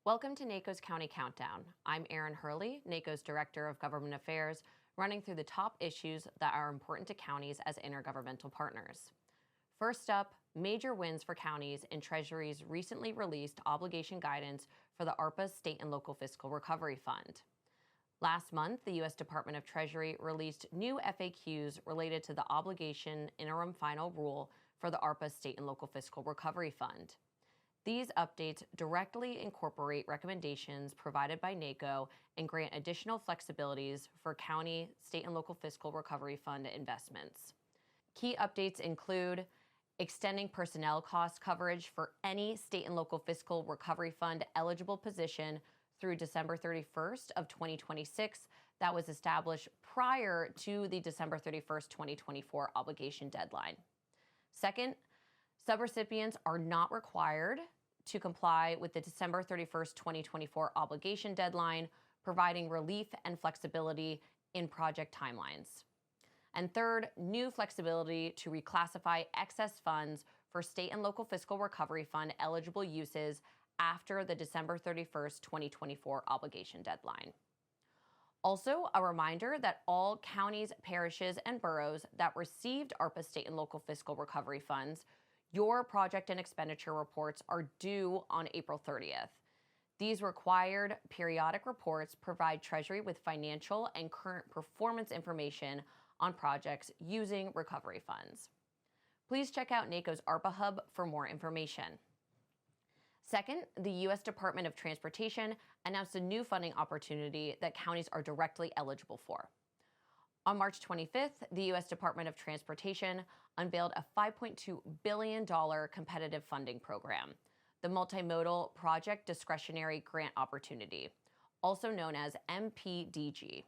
Welcome to NACo's County Countdown. I'm Erin Hurley, NACo's Director of Government Affairs, running through the top issues that are important to counties as intergovernmental partners. First up, major wins for counties in Treasury's recently released obligation guidance for the ARPA State and Local Fiscal Recovery Fund. Last month, the U.S. Department of Treasury released new FAQs related to the obligation interim final rule for the ARPA State and Local Fiscal Recovery Fund. These updates directly incorporate recommendations provided by NACo and grant additional flexibilities for county, state, and local fiscal recovery fund investments. Key updates include extending personnel cost coverage for any state and local fiscal recovery fund eligible position through December 31st of 2026 that was established prior to the December 31st, 2024 obligation deadline. Second, subrecipients are not required to comply with the December 31st, 2024 obligation deadline, providing relief and flexibility in project timelines. And third, new flexibility to reclassify excess funds for state and local fiscal recovery fund eligible uses after the December 31st, 2024 obligation deadline. Also, a reminder that all counties, parishes, and boroughs that received ARPA state and local fiscal recovery funds, your project and expenditure reports are due on April 30th. These required periodic reports provide Treasury with financial and current performance information on projects using recovery funds. Please check out NACo's ARPA Hub for more information. Second, the U.S. Department of Transportation announced a new funding opportunity that counties are directly eligible for. On March 25th, the U.S. Department of Transportation unveiled a $5.2 billion competitive funding program, the Multimodal Project Discretionary Grant Opportunity, also known as MPDG.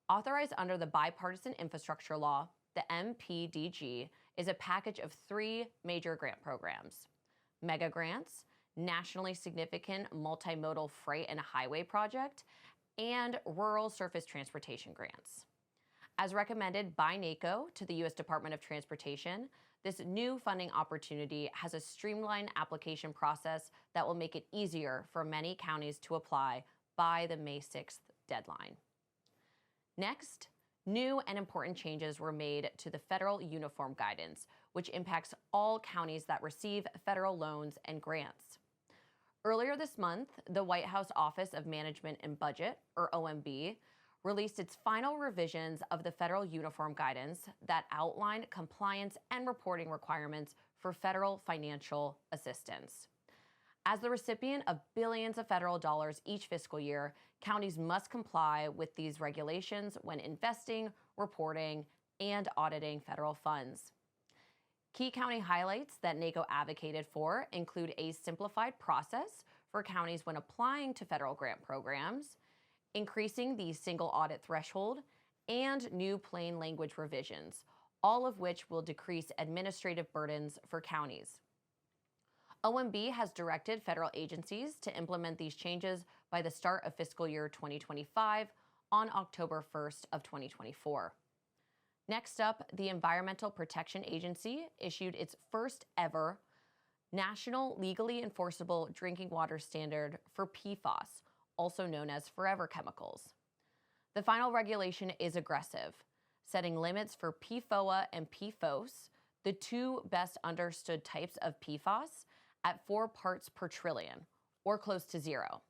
Authorized under the Bipartisan Infrastructure Law, the MPDG is a package of three major grant programs: mega grants, nationally significant multimodal freight and highway project, and rural surface transportation grants. As recommended by NACo to the U.S. Department of Transportation, this new funding opportunity has a streamlined application process that will make it easier for many counties to apply by the May 6th deadline. Next, new and important changes were made to the federal uniform guidance, which impacts all counties that receive federal loans and grants. Earlier this month, the White House Office of Management and Budget, or OMB, released its final revisions of the federal uniform guidance that outline compliance and reporting requirements for federal financial assistance. As the recipient of billions of federal dollars each fiscal year, counties must comply with these regulations when investing, reporting, and auditing federal funds. Key county highlights that NACo advocated for include a simplified process for counties when applying to federal grant programs, increasing the single audit threshold, and new plain language revisions, all of which will decrease administrative burdens for counties. OMB has directed federal agencies to implement these changes by the start of fiscal year 2025 on October 1st of 2024. Next up, the Environmental Protection Agency issued its first ever national legally enforceable drinking water standard for PFAS, also known as forever chemicals. The final regulation is aggressive, setting limits for PFOA and PFOS, the two best understood types of PFAS, at 4 parts per trillion, or close to zero.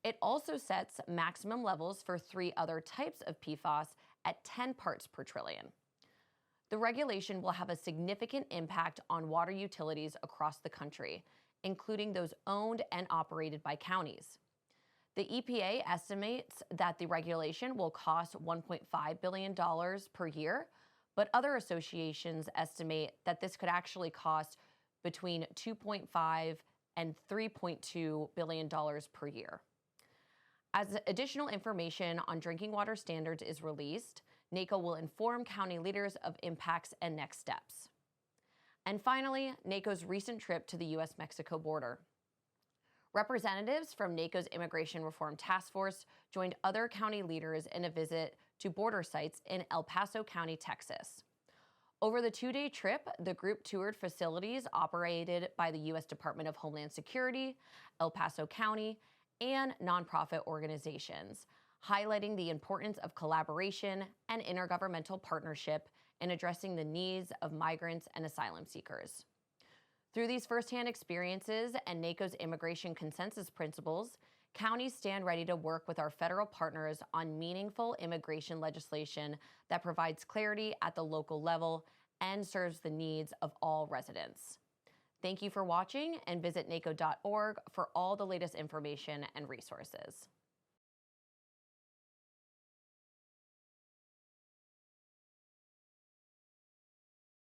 It also sets maximum levels for 3 other types of PFAS at 10 parts per trillion. The regulation will have a significant impact on water utilities across the country, including those owned and operated by counties. The EPA estimates that the regulation will cost $1.5 billion per year, but other associations estimate that this could actually cost between $2.5 and $3.2 billion per year. As additional information on drinking water standards is released, NACo will inform county leaders of impacts and next steps. And finally, NACo's recent trip to the U.S.-Mexico border. Representatives from NACo's Immigration Reform Task Force joined other county leaders in a visit to border sites in El Paso County, Texas. Over the 2-day trip, the group toured facilities operated by the U.S. Department of Homeland Security, El Paso County, and nonprofit organizations, highlighting the importance of collaboration and intergovernmental partnership in addressing the needs of migrants and asylum seekers. Through these firsthand experiences and NACo's immigration consensus principles, counties stand ready to work with our federal partners on meaningful immigration legislation that provides clarity at the local level and serves the needs of all residents. Thank you for watching, and visit NACo.org for all the latest information and resources.